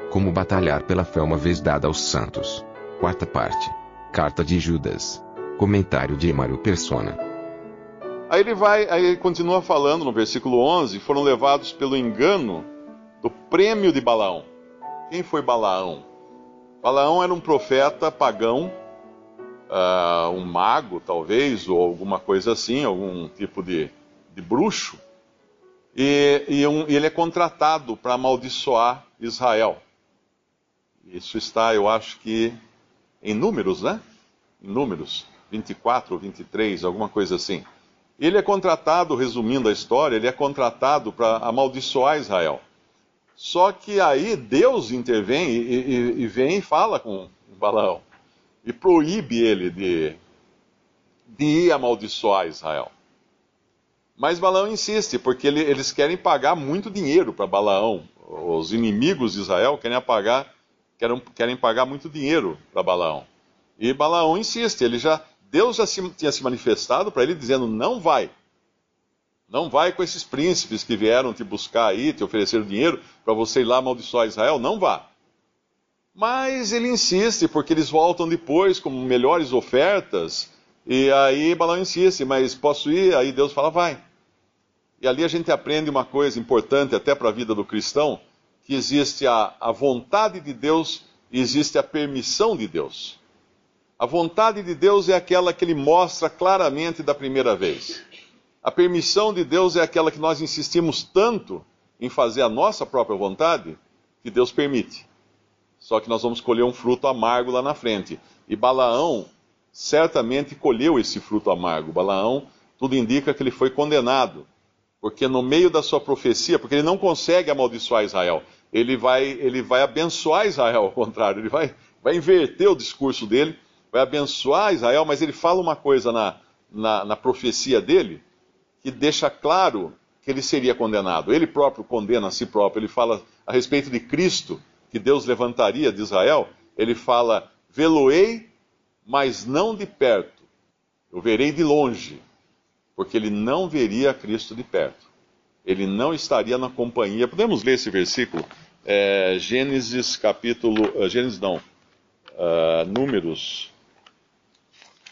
Como batalhar pela fé uma vez dada aos santos. Quarta parte. Carta de Judas. Comentário de Mário Persona. Aí ele continua falando no versículo 11, foram levados pelo engano do prêmio de Balaão. Quem foi Balaão? Balaão era um profeta pagão, um mago talvez, ou alguma coisa assim, algum tipo de bruxo, e ele é contratado para amaldiçoar Israel. Isso está, eu acho que, em Números, né? Em Números 24 ou 23, alguma coisa assim. Ele é contratado, resumindo a história, ele é contratado para amaldiçoar Israel. Só que aí Deus intervém e vem e fala com Balaão. E proíbe ele de ir amaldiçoar Israel. Mas Balaão insiste, porque eles querem pagar muito dinheiro para Balaão. Os inimigos de Israel querem pagar muito dinheiro para Balaão. E Balaão insiste, Deus já tinha se manifestado para ele dizendo, não vai com esses príncipes que vieram te buscar aí, te ofereceram dinheiro para você ir lá amaldiçoar Israel, não vá. Mas ele insiste, porque eles voltam depois com melhores ofertas, e aí Balaão insiste, mas posso ir? Aí Deus fala, vai. E ali a gente aprende uma coisa importante até para a vida do cristão, que existe a vontade de Deus e existe a permissão de Deus. A vontade de Deus é aquela que ele mostra claramente da primeira vez. A permissão de Deus é aquela que nós insistimos tanto em fazer a nossa própria vontade, que Deus permite. Só que nós vamos colher um fruto amargo lá na frente. E Balaão certamente colheu esse fruto amargo. Balaão, tudo indica que ele foi condenado. Porque no meio da sua profecia, porque ele não consegue amaldiçoar Israel, ele vai abençoar Israel, ao contrário, ele vai inverter o discurso dele, vai abençoar Israel, mas ele fala uma coisa na profecia dele, que deixa claro que ele seria condenado. Ele próprio condena a si próprio, ele fala a respeito de Cristo, que Deus levantaria de Israel, ele fala, vê-lo-ei, mas não de perto, eu verei de longe, porque ele não veria Cristo de perto. Ele não estaria na companhia. Podemos ler esse versículo? Números,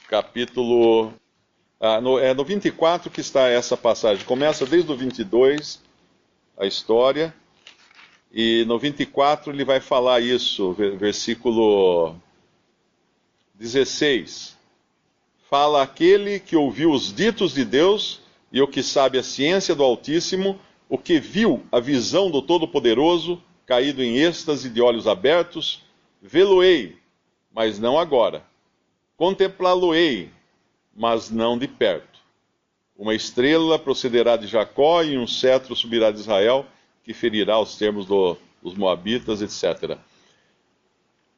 capítulo... no 24 que está essa passagem. Começa desde o 22, a história, e no 24 ele vai falar isso, versículo 16. Fala aquele que ouviu os ditos de Deus e o que sabe a ciência do Altíssimo, o que viu a visão do Todo-Poderoso, caído em êxtase de olhos abertos, vê-lo-ei, mas não agora. Contemplá-lo-ei, mas não de perto. Uma estrela procederá de Jacó e um cetro subirá de Israel, que ferirá os termos dos Moabitas, etc.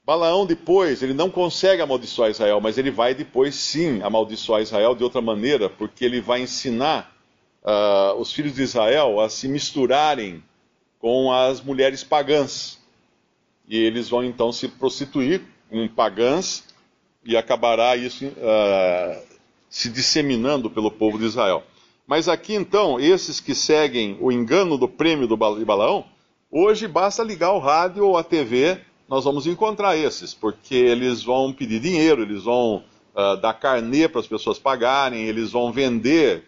Balaão depois, ele não consegue amaldiçoar Israel, mas ele vai depois sim amaldiçoar Israel de outra maneira, porque ele vai ensinar os filhos de Israel a se misturarem com as mulheres pagãs. E eles vão então se prostituir com pagãs e acabará isso se disseminando pelo povo de Israel. Mas aqui então, esses que seguem o engano do prêmio de Balaão, hoje basta ligar o rádio ou a TV, nós vamos encontrar esses, porque eles vão pedir dinheiro, eles vão dar carnê para as pessoas pagarem, eles vão vender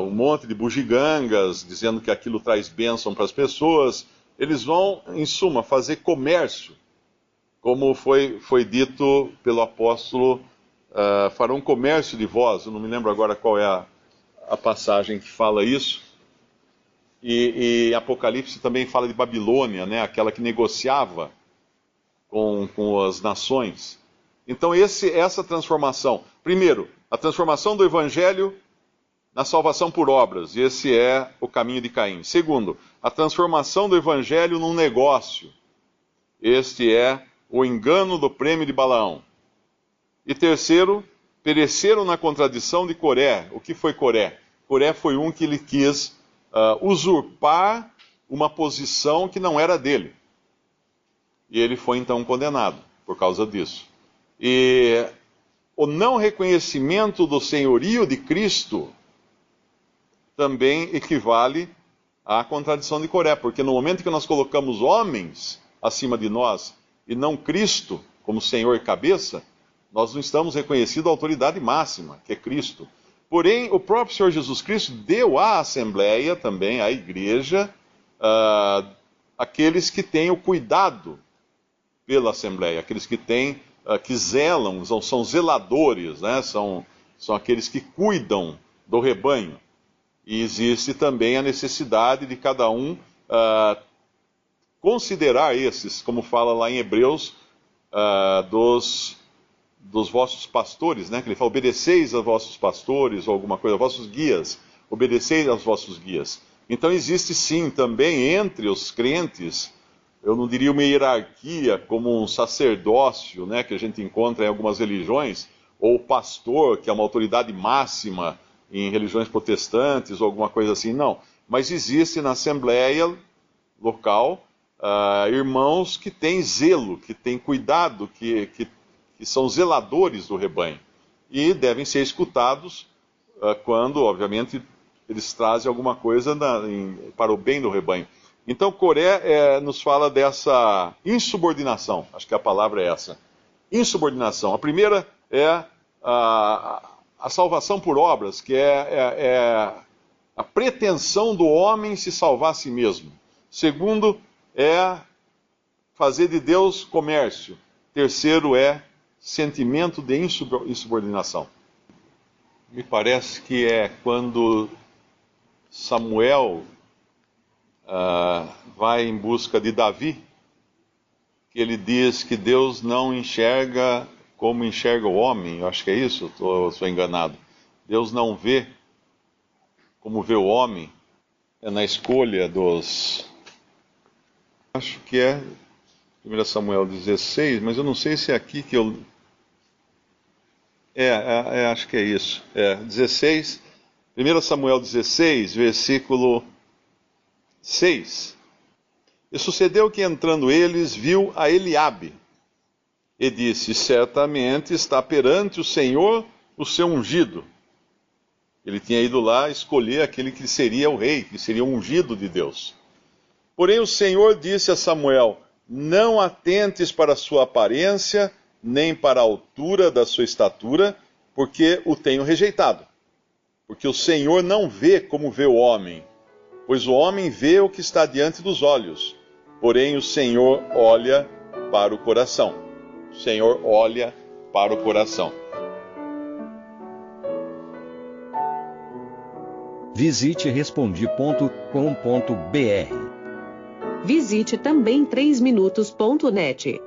um monte de bugigangas, dizendo que aquilo traz bênção para as pessoas. Eles vão, em suma, fazer comércio, como foi dito pelo apóstolo, farão comércio de vós. Eu não me lembro agora qual é a passagem que fala isso. E Apocalipse também fala de Babilônia, né? Aquela que negociava com as nações. Então essa transformação, primeiro, a transformação do Evangelho na salvação por obras, e esse é o caminho de Caim. Segundo, a transformação do Evangelho num negócio, este é o engano do prêmio de Balaão. E terceiro, pereceram na contradição de Coré. O que foi Coré? Coré foi um que ele quis usurpar uma posição que não era dele. E ele foi então condenado por causa disso. E o não reconhecimento do senhorio de Cristo também equivale à contradição de Coré, porque no momento que nós colocamos homens acima de nós e não Cristo como Senhor e cabeça, nós não estamos reconhecendo a autoridade máxima, que é Cristo. Porém, o próprio Senhor Jesus Cristo deu à Assembleia também, à Igreja, aqueles que têm o cuidado pela Assembleia, aqueles que têm, que zelam, são zeladores, né? São aqueles que cuidam do rebanho. E existe também a necessidade de cada um considerar esses, como fala lá em Hebreus, dos vossos pastores, né? Que ele fala, obedeceis aos vossos pastores, ou alguma coisa, aos vossos guias, obedeceis aos vossos guias. Então existe sim também entre os crentes, eu não diria uma hierarquia como um sacerdócio, né? Que a gente encontra em algumas religiões, ou pastor, que é uma autoridade máxima em religiões protestantes, ou alguma coisa assim, não. Mas existe na Assembleia local irmãos que têm zelo, que têm cuidado, que são zeladores do rebanho. E devem ser escutados quando, obviamente, eles trazem alguma coisa para o bem do rebanho. Então, Coré nos fala dessa insubordinação, acho que a palavra é essa. Insubordinação. A primeira é a salvação por obras, que é a pretensão do homem se salvar a si mesmo. Segundo, é fazer de Deus comércio. Terceiro é sentimento de insubordinação. Me parece que é quando Samuel vai em busca de Davi, que ele diz que Deus não enxerga como enxerga o homem. Eu acho que é isso, estou enganado. Deus não vê como vê o homem. É na escolha dos... Acho que é 1 Samuel 16, mas eu não sei se é aqui que eu... acho que é isso. 16, 1 Samuel 16, versículo 6. E sucedeu que entrando eles, viu a Eliabe, e disse, certamente está perante o Senhor o seu ungido. Ele tinha ido lá escolher aquele que seria o rei, que seria o ungido de Deus. Porém o Senhor disse a Samuel, não atentes para a sua aparência, nem para a altura da sua estatura, porque o tenho rejeitado. Porque o Senhor não vê como vê o homem, pois o homem vê o que está diante dos olhos, porém o Senhor olha para o coração. O Senhor olha para o coração. Visite Respondi.com.br. Visite também 3minutos.net.